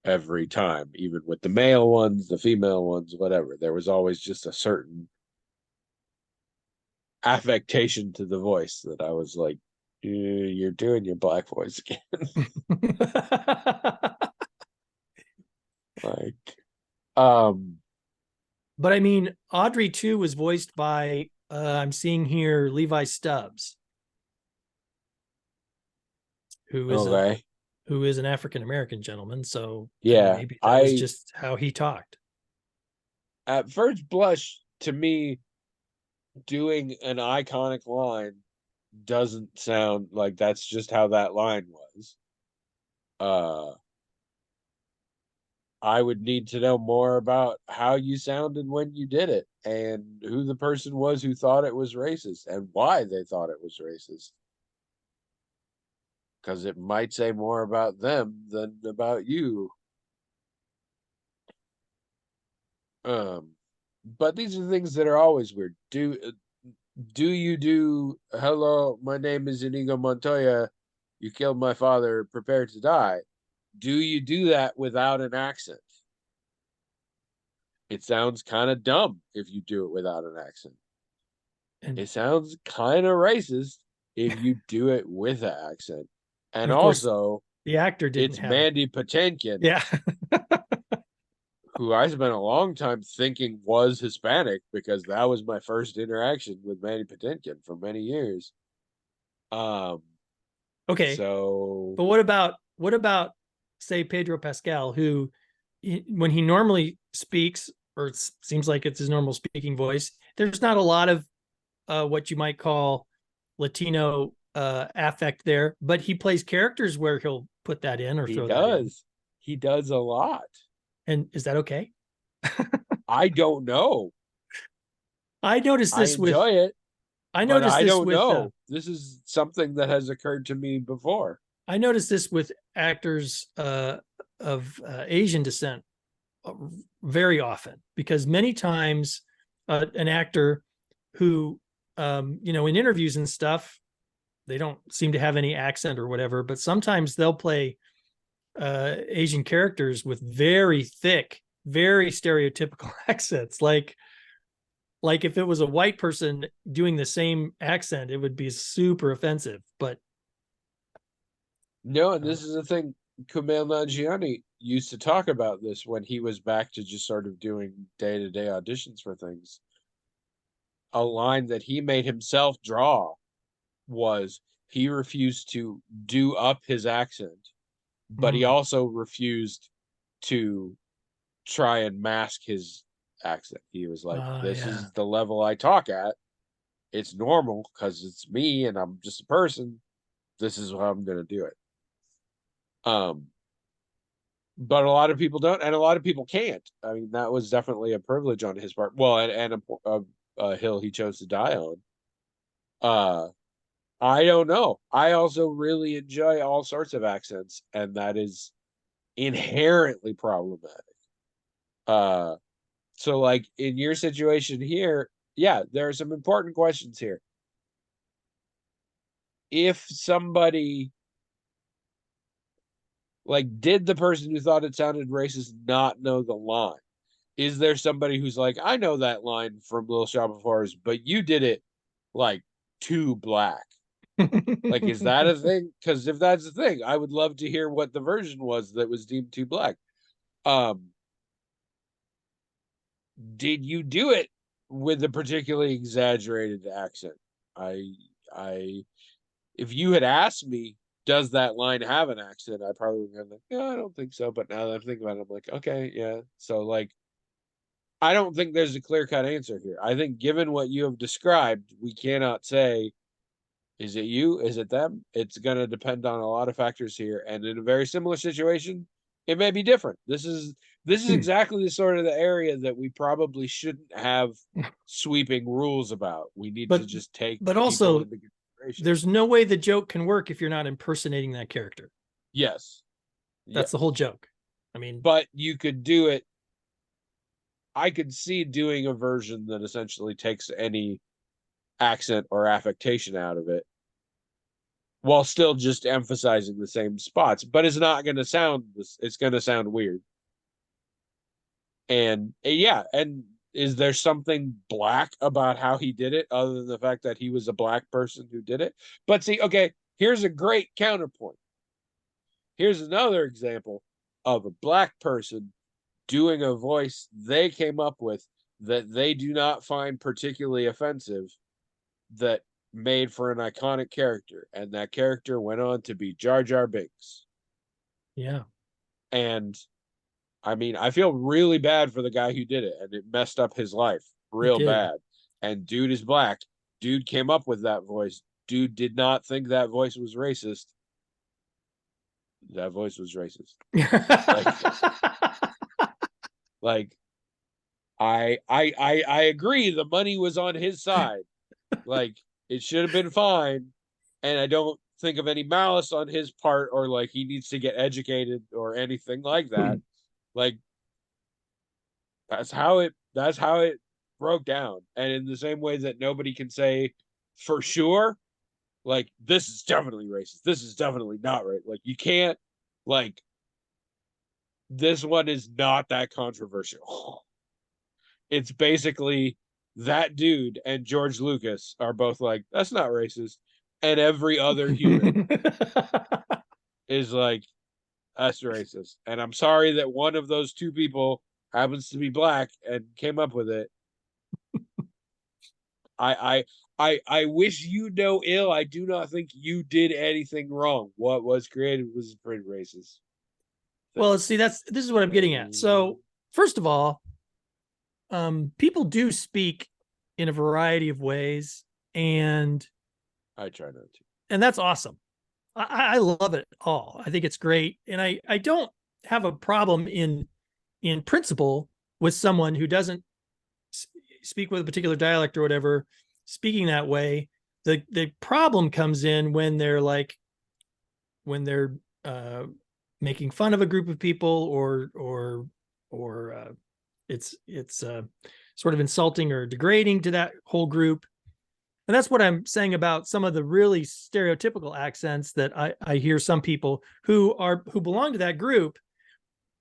every time, even with the male ones, the female ones, whatever. There was always just a certain affectation to the voice that I was like, you're doing your black voice again. Like, um, But I mean, Audrey too was voiced by I'm seeing here Levi Stubbs, who is a okay. who is an African American gentleman. So I mean, Yeah, maybe that was just how he talked. at first blush, to me, doing an iconic line doesn't sound like that's just how that line was. Uh, I would need to know more about how you sounded when you did it and who the person was who thought it was racist and why they thought it was racist. Because it might say more about them than about you. Um, but these are things that are always weird. Do you do hello, my name is Inigo Montoya, you killed my father, prepare to die? Do you do that without an accent? It sounds kind of dumb if you do it without an accent. And It sounds kind of racist if you do it with an accent. and And of course also, the actor didn't it's have it. Mandy Patinkin, Yeah. who I spent a long time thinking was Hispanic because that was my first interaction with Mandy Patinkin for many years. Um, Okay. so But what about say Pedro Pascal, who when he normally speaks, or it seems like it's his normal speaking voice, there's not a lot of what you might call Latino affect there, but he plays characters where he'll put that in or he throw that in. does. He does a lot. And is that okay? I don't know. I noticed I this with enjoy it, I but noticed I this don't with know. This is something that has occurred to me before. I noticed this with actors of Asian descent uh, very often, because many times an actor who in interviews and stuff, they don't seem to have any accent or whatever, but sometimes they'll play Asian characters with very thick, very stereotypical accents. Like if it was a white person doing the same accent, it would be super offensive. But No, and uh, this is the thing. Kumail Nanjiani used to talk about this when he was back to just sort of doing day-to-day auditions for things. A line that he made himself draw was he refused to do up his accent, but he mm, also refused to try and mask his accent. He was like, "This yeah. is the level I talk at. It's normal because it's me and I'm just a person. This is how I'm gonna do it." Um, but a lot of people don't, and a lot of people can't. I mean, that was definitely a privilege on his part. Well, and a hill he chose to die on. Uh, I don't know. I also really enjoy all sorts of accents, and that is inherently problematic. Uh, so like in your situation here, yeah, there are some important questions here. If somebody like did the person who thought it sounded racist not know the line? Is there somebody who's like, I know that line from Little Shop of Horrors, but you did it like too black? Like, is that a thing? Because if that's the thing, I would love to hear what the version was that was deemed too black. Um, did you do it with a particularly exaggerated accent? I, I, if you had asked me, does that line have an accent? I probably would have been like, yeah, I don't think so. But now that I'm thinking about it, I'm like, okay, yeah. So like, I don't think there's a clear cut answer here. I think, given what you have described, we cannot say, is it you? Is it them? It's going to depend on a lot of factors here. And in a very similar situation, it may be different. This is exactly the sort of the area that we probably shouldn't have sweeping rules about. We need to But just take but people also into consideration. there's no way the joke can work if you're not impersonating that character. Yes. That's the Yes. whole joke. I mean, But you could do it. I could see doing a version that essentially takes any accent or affectation out of it while still just emphasizing the same spots, but it's not going to sound this. It's going to sound weird. And yeah, and is there something black about how he did it other than the fact that he was a black person who did it? But see, okay, here's a great counterpoint. Here's another example of a black person doing a voice they came up with that they do not find particularly offensive, that made for an iconic character, and that character went on to be Jar Jar Binks. yeah. And I mean, I feel really bad for the guy who did it, and it messed up his life It real did. bad. And dude is black. Dude came up with that voice. Dude did not think that voice was racist. That voice was racist. Like I agree the money was on his side. Like it should have been fine. And I don't think of any malice on his part or like he needs to get educated or anything like that. Like that's how it broke down. And in the same way that nobody can say for sure, like this is definitely racist. This is definitely not right. Like you can't like this one is not that controversial. It's basically that dude and George Lucas are both like, that's not racist. And every other human is like, that's racist. And I'm sorry that one of those two people happens to be black and came up with it. I wish you no ill. I do not think you did anything wrong. What was created was pretty racist. Well, see, this is what I'm getting at. So, first of all, people do speak in a variety of ways, and I try not to. And that's awesome. I love it all. I think it's great, and I don't have a problem in principle with someone who doesn't speak with a particular dialect or whatever speaking that way. The problem comes in when they're making fun of a group of people or it's sort of insulting or degrading to that whole group. And that's what I'm saying about some of the really stereotypical accents that I hear some people who belong to that group,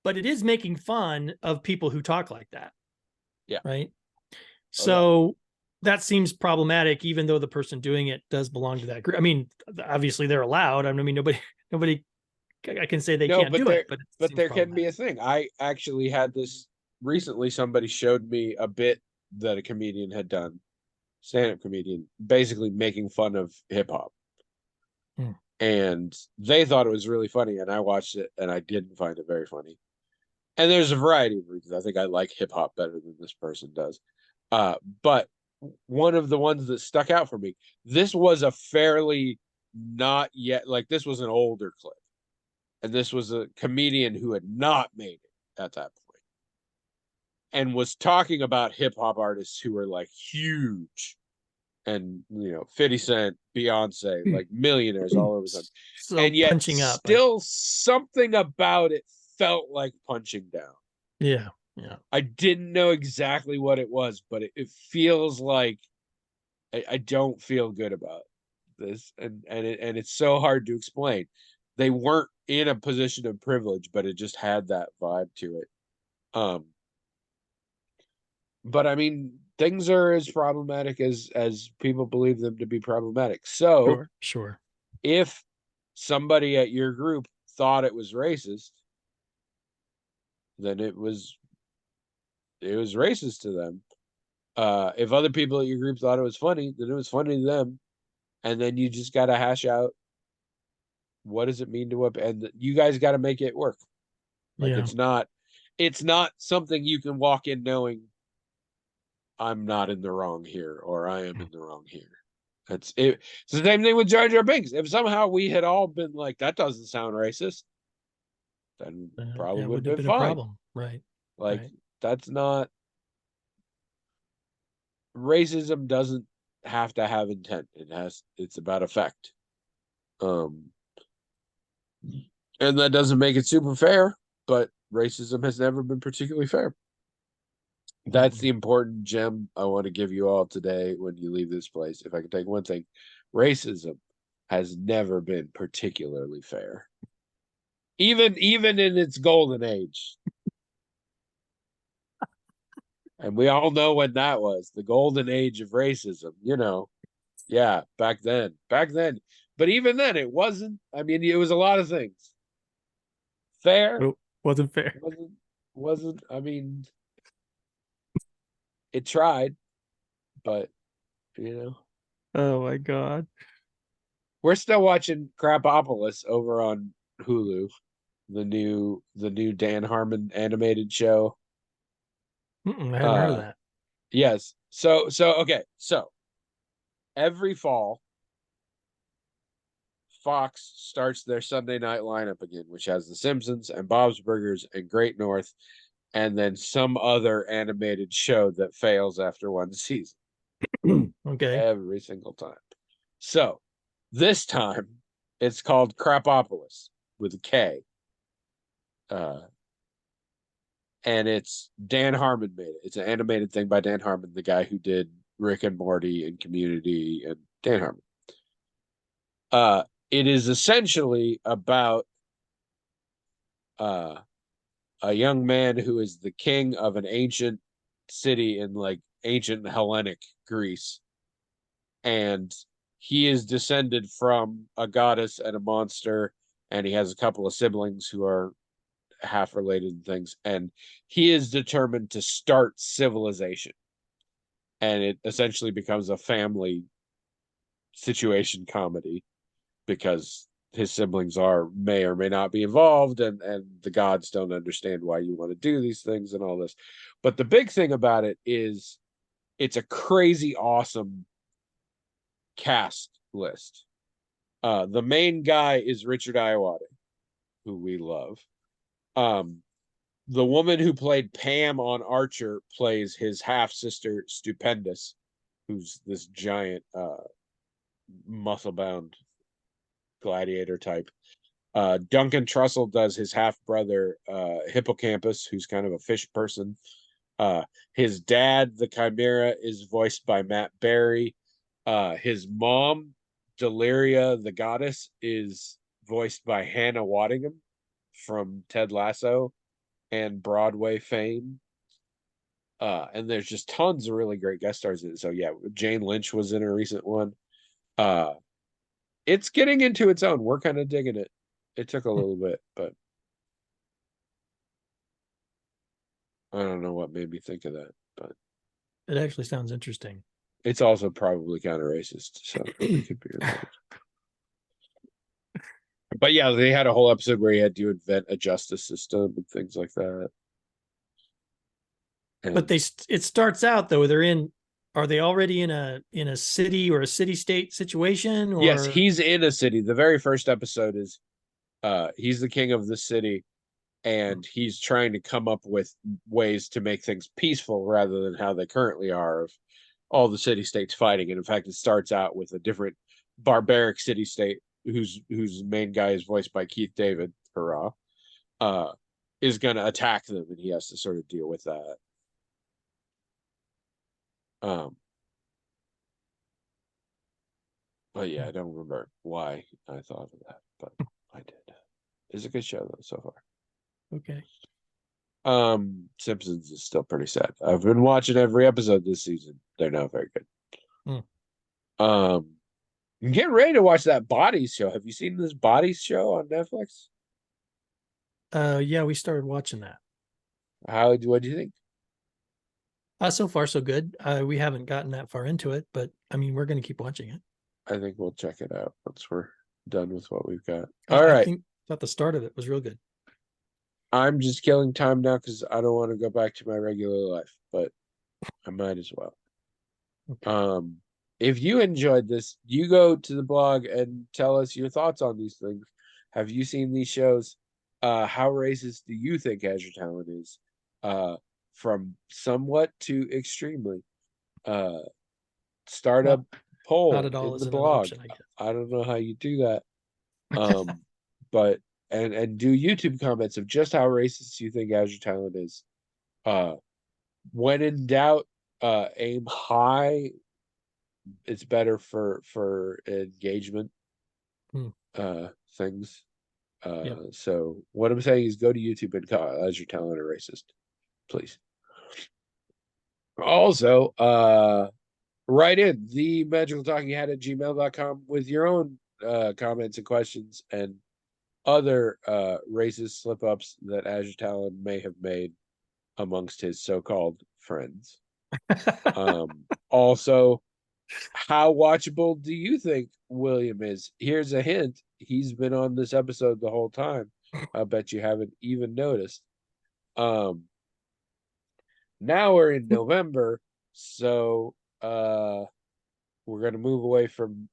but it is making fun of people who talk like that. Yeah. Right. Oh, so that seems problematic, even though the person doing it does belong to that group. I mean, obviously they're allowed. I mean, nobody I can say they can't do it, but there can be a thing. I actually had this recently. Somebody showed me a bit that a comedian had done, stand-up comedian, basically making fun of hip hop. And they thought it was really funny, and I watched it and I didn't find it very funny. And there's a variety of reasons. I think I like hip hop better than this person does. But one of the ones that stuck out for me, this was a fairly not yet, like this was an older clip. And this was a comedian who had not made it at that point and was talking about hip hop artists who were like huge and 50 Cent, Beyonce, like millionaires all over the time. So and yet punching up, still something about it felt like punching down. Yeah. I didn't know exactly what it was, but it feels like I don't feel good about this, and it's so hard to explain. They weren't in a position of privilege, but it just had that vibe to it. But I mean, things are as problematic as people believe them to be problematic. So sure. If somebody at your group thought it was racist, then it was racist to them. If other people at your group thought it was funny, then it was funny to them. And then you just got to hash out what does it mean to what, and you guys got to make it work. Like it's not something you can walk in knowing I'm not in the wrong here or I am in the wrong here. It's the same thing with Jar Jar Binks. If somehow we had all been like, that doesn't sound racist, then probably would have been fine. A problem, right? Like Right. that's not racism doesn't have to have intent. It's about effect. Um and that doesn't make it super fair, but racism has never been particularly fair. That's Mm-mm. the important gem I want to give you all today when you leave this place. If I can take one thing, racism has never been particularly fair. Even in its golden age. And we all know when that was, the golden age of racism, you know. Yeah, back then. Back then. But even then it wasn't, I mean, it was a lot of things. Fair Well, wasn't fair. wasn't I mean, it tried, but you know. Oh my God. We're still watching Crapopolis over on Hulu, the new Dan Harmon animated show. I hadn't heard of Uh that. yes. Okay. So every fall Fox starts their Sunday night lineup again, which has The Simpsons and Bob's Burgers and Great North, and then some other animated show that fails after one season Okay. every single time. So this time it's called Crapopolis with a K. Uh, and it's Dan Harmon made it. It's an animated thing by Dan Harmon, the guy who did Rick and Morty and Community, and Dan Harmon. It is essentially about uh, a young man who is the king of an ancient city in like ancient Hellenic Greece, and he is descended from a goddess and a monster, and he has a couple of siblings who are half related and things, and he is determined to start civilization, and it essentially becomes a family situation comedy because his siblings are may or may not be involved, and the gods don't understand why you want to do these things and all this. But the big thing about it is it's a crazy awesome cast list. The main guy is Richard Ayoade, who we love. um the woman who played Pam on Archer plays his half sister Stupendous, who's this giant muscle bound gladiator type. Duncan Trussell does his half brother Hippocampus, who's kind of a fish person. Uh, his dad, the Chimera, is voiced by Matt Berry. His mom, Deliria, the goddess, is voiced by Hannah Waddingham from Ted Lasso and Broadway fame. And there's just tons of really great guest stars in it. So yeah, Jane Lynch was in a recent one. Uh, it's getting into its own. We're kind of digging it. It took a little bit, but I don't know what made me think of that. But It actually sounds interesting. it's also probably kind of racist, so it could be related. But yeah, they had a whole episode where he had to invent a justice system and things like that. But And it starts out though, are they already in a city or a city state situation, yes, or he's in a city. The very first episode is he's the king of the city, and he's trying to come up with ways to make things peaceful rather than how they currently are of all the city states fighting. And in fact, it starts out with a different barbaric city state whose main guy is voiced by Keith David, hurrah, uh, is going to attack them, and he has to sort of deal with that. Um, but yeah, I don't remember why I thought of that, but I did. It's a good show though so far. okay. Simpsons is still pretty sad. I've been watching every episode this season. They're not very good. Hmm. I'm getting ready to watch that Bodies show. Have you seen this Bodies show on Netflix? Yeah, we started watching that. What do you think? So far so good. We haven't gotten that far into it, but I mean, we're going to keep watching it. I think we'll check it out once we're done with what we've got. I, All I right. think thought the start of it was real good. I'm just killing time now because I don't want to go back to my regular life, but I might as well. Okay. If you enjoyed this, you go to the blog and tell us your thoughts on these things. Have you seen these shows? How racist do you think Azure Talent is? from somewhat to extremely. Startup poll Not at all in the isn't an blog. option, I guess. I don't know how you do that. But and do YouTube comments of just how racist you think Azure Talent is. When in doubt, aim high. It's better for engagement things. Yep. So what I'm saying is go to YouTube and call Azure Talent a racist, please. Also, write in the magical talking head at gmail.com with your own comments and questions and other racist slip ups that Azure Talon may have made amongst his so-called friends. Also, how watchable do you think William is? Here's a hint. He's been on this episode the whole time. I bet you haven't even noticed. Now we're in November, so we're going to move away from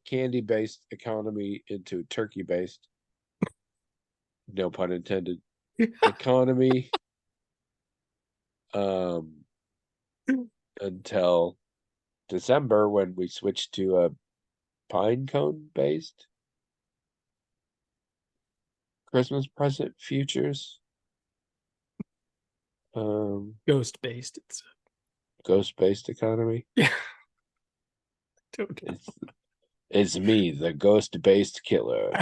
candy-based economy into turkey-based, no pun intended, economy until December when we switch to a pine cone-based Christmas present futures. Ghost based. It's Ghost-based economy. yeah. Don't It's me, the ghost-based killer.